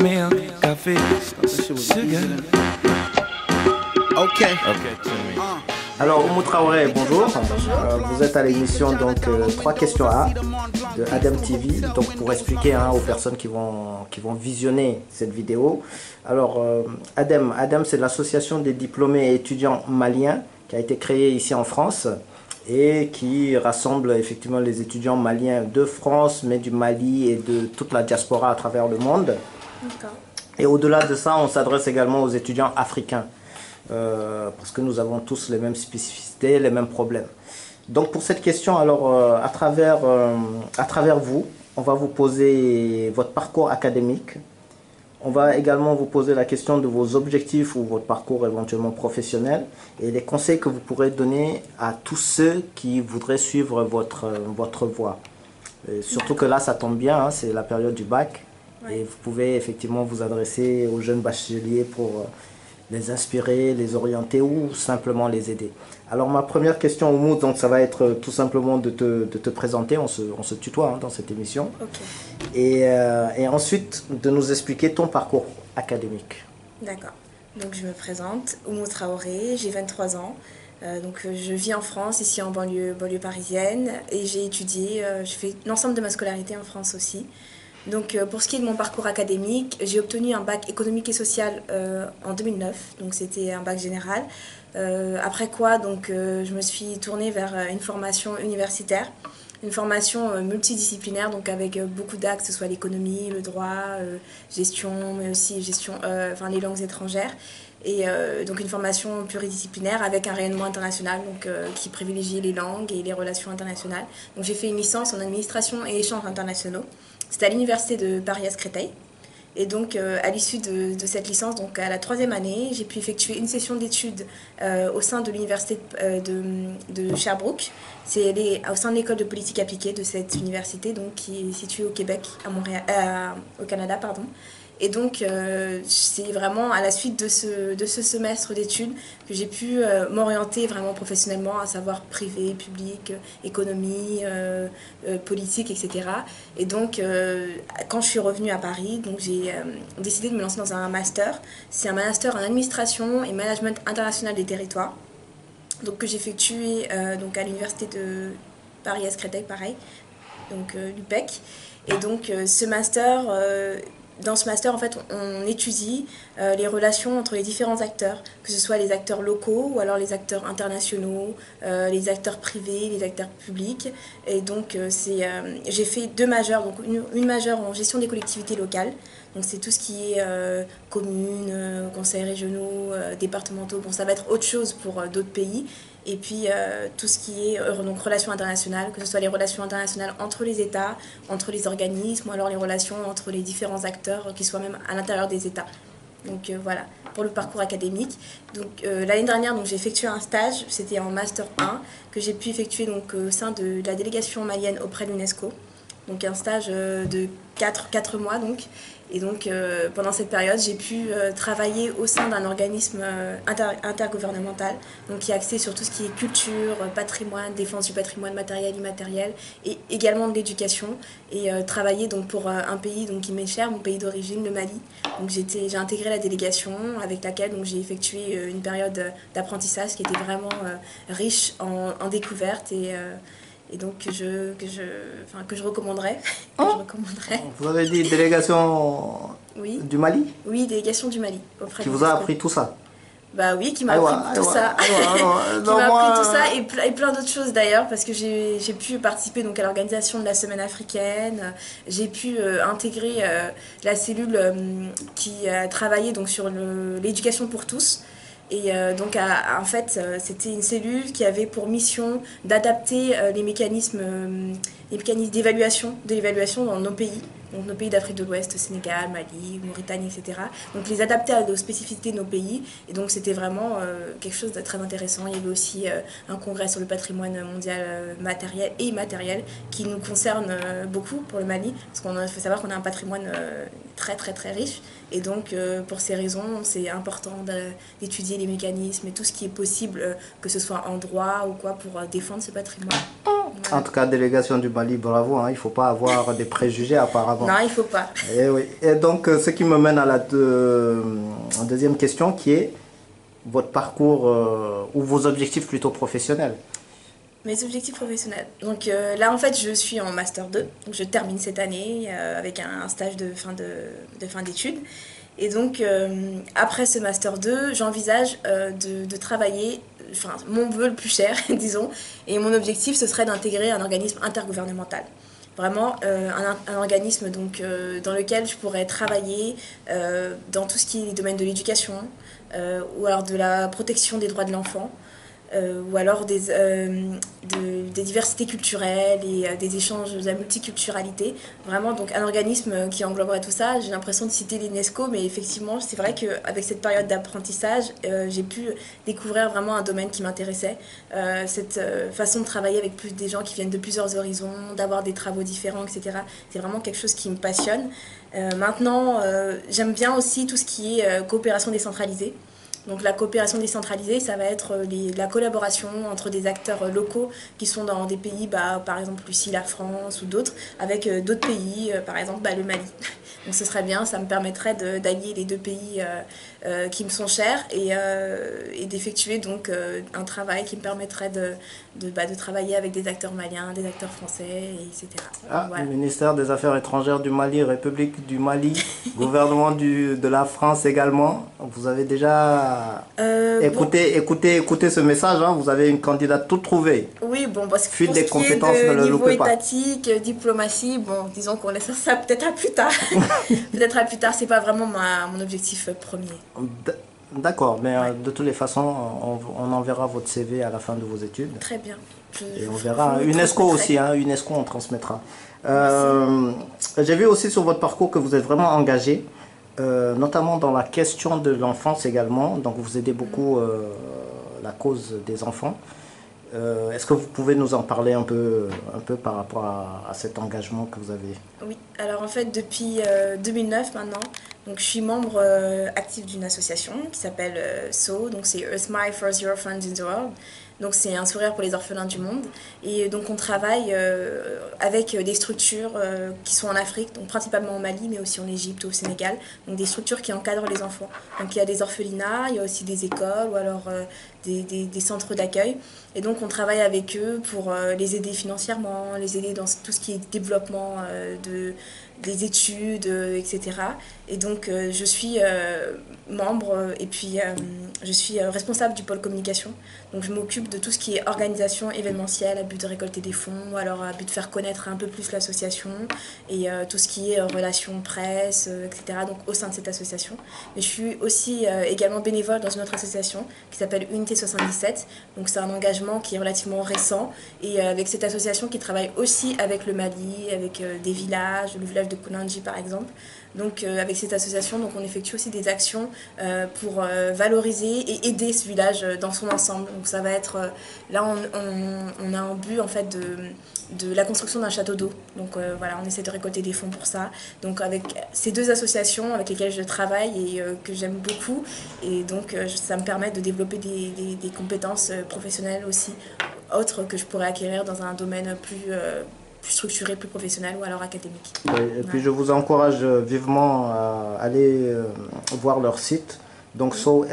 milk, café, sugar. Ok. Alors, Oumou Traoré, bonjour. Vous êtes à l'émission donc 3 questions A de Adam TV. Donc, pour expliquer aux personnes qui vont visionner cette vidéo. Alors, Adam, c'est l'association des diplômés et étudiants maliens qui a été créée ici en France et qui rassemble effectivement les étudiants maliens de France, mais du Mali et de toute la diaspora à travers le monde. Et au-delà de ça, on s'adresse également aux étudiants africains. Parce que nous avons tous les mêmes spécificités, les mêmes problèmes. Donc pour cette question, alors à travers vous, on va vous poser votre parcours académique. On va également vous poser la question de vos objectifs ou votre parcours éventuellement professionnel et les conseils que vous pourrez donner à tous ceux qui voudraient suivre votre voie. Et surtout que là, ça tombe bien, c'est la période du bac. Ouais. Et vous pouvez effectivement vous adresser aux jeunes bacheliers pour les inspirer, les orienter ou simplement les aider. Alors ma première question au Oumou, donc ça va être tout simplement de te présenter, on se tutoie dans cette émission. Okay. Et ensuite de nous expliquer ton parcours académique. D'accord, donc je me présente, Oumou Traoré, j'ai 23 ans. Donc je vis en France, ici en banlieue parisienne, et j'ai étudié, je fais l'ensemble de ma scolarité en France aussi. Donc pour ce qui est de mon parcours académique, j'ai obtenu un bac économique et social en 2009, donc c'était un bac général. Après quoi, donc, je me suis tournée vers une formation universitaire, une formation multidisciplinaire, donc avec beaucoup d'axes, que ce soit l'économie, le droit, gestion, mais aussi les langues étrangères. Et donc une formation pluridisciplinaire avec un rayonnement international donc, qui privilégie les langues et les relations internationales. Donc j'ai fait une licence en administration et échanges internationaux. C'était à l'université de Paris-Créteil. Et donc à l'issue de cette licence, donc à la 3e année, j'ai pu effectuer une session d'études au sein de l'université de Sherbrooke. C'est au sein de l'école de politique appliquée de cette université donc, qui est située au Québec, au Canada, pardon. Et donc, c'est vraiment à la suite de ce semestre d'études que j'ai pu m'orienter vraiment professionnellement, à savoir privé, public, économie, politique, etc. Et donc, quand je suis revenue à Paris, donc j'ai décidé de me lancer dans un master. C'est un master en administration et management international des territoires, donc que j'ai effectué donc à l'université de Paris-Créteil, pareil, donc l'UPEC. Et donc, ce master... Dans ce master, en fait, on étudie les relations entre les différents acteurs, que ce soit les acteurs locaux ou alors les acteurs internationaux, les acteurs privés, les acteurs publics. Et donc, j'ai fait 2 majeures, donc une majeure en gestion des collectivités locales. Donc, c'est tout ce qui est communes, conseils régionaux, départementaux. Bon, ça va être autre chose pour d'autres pays. Et puis tout ce qui est donc, relations internationales, que ce soit les relations internationales entre les États, entre les organismes, ou alors les relations entre les différents acteurs, qui soient même à l'intérieur des États. Donc voilà, pour le parcours académique. Donc l'année dernière, j'ai effectué un stage, c'était en Master 1, que j'ai pu effectuer donc, au sein de la délégation malienne auprès de l'UNESCO. Donc un stage de 4 mois donc. Et donc pendant cette période, j'ai pu travailler au sein d'un organisme intergouvernemental donc, qui est axé sur tout ce qui est culture, patrimoine, défense du patrimoine matériel, immatériel et également de l'éducation. Et travailler donc, pour un pays donc, qui m'est cher, mon pays d'origine, le Mali. Donc j'ai intégré la délégation avec laquelle j'ai effectué une période d'apprentissage qui était vraiment riche en découvertes et donc que je recommanderais. Vous avez dit délégation du Mali? Oui, délégation du Mali. Qui vous a appris tout ça? Bah oui, qui m'a appris tout ça. Qui m'a appris tout ça et plein d'autres choses d'ailleurs, parce que j'ai pu participer donc, à l'organisation de la semaine africaine. J'ai pu intégrer la cellule qui a travaillé donc, sur l'éducation pour tous. Et donc, en fait, c'était une cellule qui avait pour mission d'adapter les mécanismes d'évaluation dans nos pays, donc nos pays d'Afrique de l'Ouest, Sénégal, Mali, Mauritanie, etc. Donc, les adapter aux spécificités de nos pays. Et donc, c'était vraiment quelque chose de très intéressant. Il y avait aussi un congrès sur le patrimoine mondial matériel et immatériel qui nous concerne beaucoup pour le Mali, parce qu'il faut savoir qu'on a un patrimoine très, très, très riche. Et donc, pour ces raisons, c'est important d'étudier les mécanismes et tout ce qui est possible, que ce soit en droit ou quoi, pour défendre ce patrimoine. En tout cas, délégation du Mali, bravo, hein, il ne faut pas avoir des préjugés apparemment. Non, il ne faut pas. Et, oui. Et donc, ce qui me mène à la deuxième question qui est votre parcours ou vos objectifs plutôt professionnels. Mes objectifs professionnels. Donc là, en fait, je suis en Master 2. Donc je termine cette année avec un stage de fin d'études. Et donc, après ce Master 2, j'envisage de travailler, enfin, mon vœu le plus cher, disons. Et mon objectif, ce serait d'intégrer un organisme intergouvernemental. Vraiment un organisme donc, dans lequel je pourrais travailler dans tout ce qui est les domaines de l'éducation ou alors de la protection des droits de l'enfant. Ou alors des diversités culturelles et des échanges de la multiculturalité. Vraiment, donc un organisme qui engloberait tout ça. J'ai l'impression de citer l'UNESCO, mais effectivement, c'est vrai qu'avec cette période d'apprentissage, j'ai pu découvrir vraiment un domaine qui m'intéressait. Cette façon de travailler avec des gens qui viennent de plusieurs horizons, d'avoir des travaux différents, etc. C'est vraiment quelque chose qui me passionne. Maintenant, j'aime bien aussi tout ce qui est coopération décentralisée. Donc la coopération décentralisée, ça va être la collaboration entre des acteurs locaux qui sont dans des pays, par exemple ici la France ou d'autres, avec d'autres pays, par exemple le Mali. Donc ce serait bien, ça me permettrait d'allier les deux pays qui me sont chers et d'effectuer donc un travail qui me permettrait de travailler avec des acteurs maliens, des acteurs français, etc. Ah, voilà. Ministère des Affaires étrangères du Mali, République du Mali, gouvernement de la France également. Vous avez déjà écoutez ce message, hein, vous avez une candidate toute trouvée. Oui, bon, parce que Fuite pour des ce qui est compétences, ne de le niveau loupez pas. étatique, diplomatie, bon, disons qu'on laisse ça peut-être à plus tard. Peut-être à plus tard, c'est pas vraiment mon objectif premier. D'accord, mais Ouais. de toutes les façons, on enverra votre CV à la fin de vos études. Très bien. Et on verra. UNESCO aussi, hein, UNESCO, on transmettra. J'ai vu aussi sur votre parcours que vous êtes vraiment engagé, notamment dans la question de l'enfance également. Donc vous aidez beaucoup la cause des enfants. Est-ce que vous pouvez nous en parler un peu par rapport à cet engagement que vous avez? Oui, alors en fait depuis 2009 maintenant, donc je suis membre actif d'une association qui s'appelle SO, donc c'est A Smile for Zero Orphans in the World. Donc c'est un sourire pour les orphelins du monde. Et donc on travaille avec des structures qui sont en Afrique, donc principalement au Mali, mais aussi en Égypte, au Sénégal. Donc des structures qui encadrent les enfants. Donc il y a des orphelinats, il y a aussi des écoles ou alors des centres d'accueil. Et donc on travaille avec eux pour les aider financièrement, les aider dans tout ce qui est développement des études, etc. Et donc je suis membre et puis je suis responsable du pôle communication. Donc je m'occupe de tout ce qui est organisation événementielle à but de récolter des fonds, ou alors à but de faire connaître un peu plus l'association et tout ce qui est relations presse, etc. Donc au sein de cette association. Mais je suis aussi également bénévole dans une autre association qui s'appelle Unité 77. Donc c'est un engagement qui est relativement récent et avec cette association qui travaille aussi avec le Mali, avec des villages, le village de Kounandji par exemple. Donc avec cette association, donc, on effectue aussi des actions pour valoriser et aider ce village dans son ensemble. Donc ça va être, là on a un but en fait de la construction d'un château d'eau. Donc voilà, on essaie de récolter des fonds pour ça. Donc avec ces deux associations avec lesquelles je travaille et que j'aime beaucoup, et donc ça me permet de développer des compétences professionnelles aussi, autres que je pourrais acquérir dans un domaine plus structuré, plus professionnel ou alors académique. Et puis je vous encourage vivement à aller voir leur site, donc so.o.w.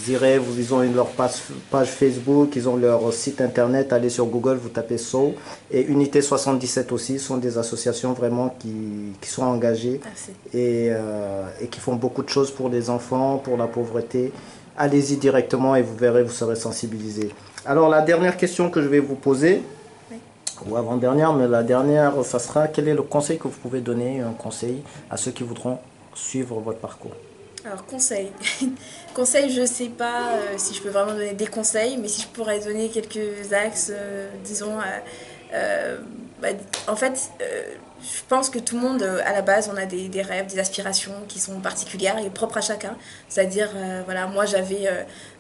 Ils ont leur page Facebook, ils ont leur site internet, allez sur Google, vous tapez SO. Et Unité 77 aussi, sont des associations vraiment qui sont engagées et qui font beaucoup de choses pour les enfants, pour la pauvreté. Allez-y directement et vous verrez, vous serez sensibilisés. Alors la dernière question que je vais vous poser, ou avant-dernière, mais la dernière, ça sera quel est le conseil que vous pouvez donner, un conseil à ceux qui voudront suivre votre parcours? Alors conseil, conseil, je ne sais pas si je peux vraiment donner des conseils, mais si je pourrais donner quelques axes, disons, en fait, je pense que tout le monde, à la base, on a des rêves, des aspirations qui sont particulières et propres à chacun. C'est-à-dire, voilà, moi j'avais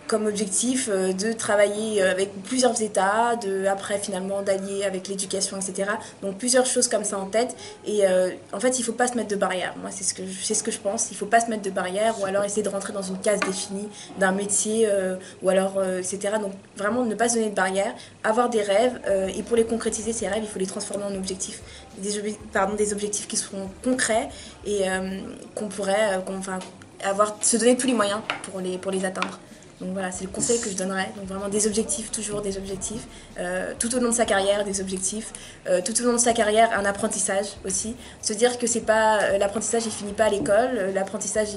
comme objectif de travailler avec plusieurs États, après finalement d'allier avec l'éducation, etc. Donc plusieurs choses comme ça en tête. Et en fait, il ne faut pas se mettre de barrières. Moi, c'est ce que je pense. Il ne faut pas se mettre de barrières ou alors essayer de rentrer dans une case définie d'un métier ou alors, etc. Donc vraiment ne pas se donner de barrières, avoir des rêves et pour les concrétiser, ces rêves, il faut les transformer en objectifs. Des objectifs qui seront concrets et qu'on pourrait se donner tous les moyens pour les atteindre. Donc voilà, c'est le conseil que je donnerais. Donc vraiment des objectifs, toujours des objectifs. Tout au long de sa carrière, des objectifs. Tout au long de sa carrière, un apprentissage aussi. Se dire que c'est pas l'apprentissage, il finit pas à l'école. L'apprentissage,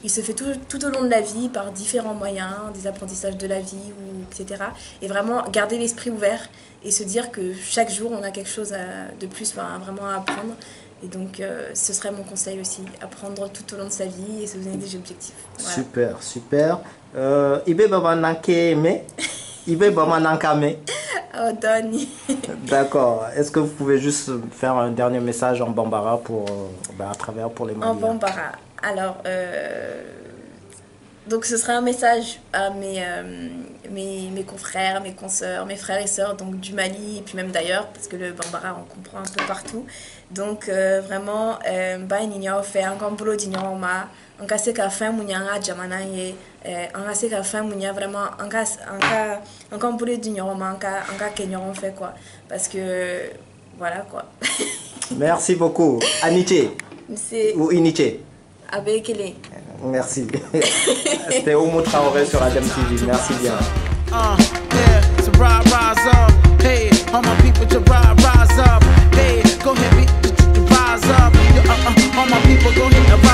il se fait tout au long de la vie par différents moyens, des apprentissages de la vie, etc. Et vraiment garder l'esprit ouvert et se dire que chaque jour, on a quelque chose de plus vraiment à apprendre. Et donc, ce serait mon conseil aussi, apprendre tout au long de sa vie et se donner des objectifs. Voilà. Super, super. Ibe baba nanke me, ibe baba nankame. Oh, Donny. D'accord. Est-ce que vous pouvez juste faire un dernier message en bambara à travers pour les Maliens? En bambara. Alors, donc ce sera un message à mes confrères, mes consoeurs, mes frères et sœurs donc du Mali et puis même d'ailleurs parce que le bambara on comprend un peu partout. Donc vraiment ba ninya fait un kambulo dinyoma on ka se ka fin munya jamana ye on ka se ka fin munya vraiment un kambulo dinyoma on ka kenyon fait quoi parce que voilà quoi. Merci beaucoup. Aniche ou Iniche? Abekele. Merci. C'était Oumou Traoré sur Adam TV. Merci bien. Yeah, so rise up. Hey, all my people to rise up. Hey, go ahead, rise up. All my people go ahead.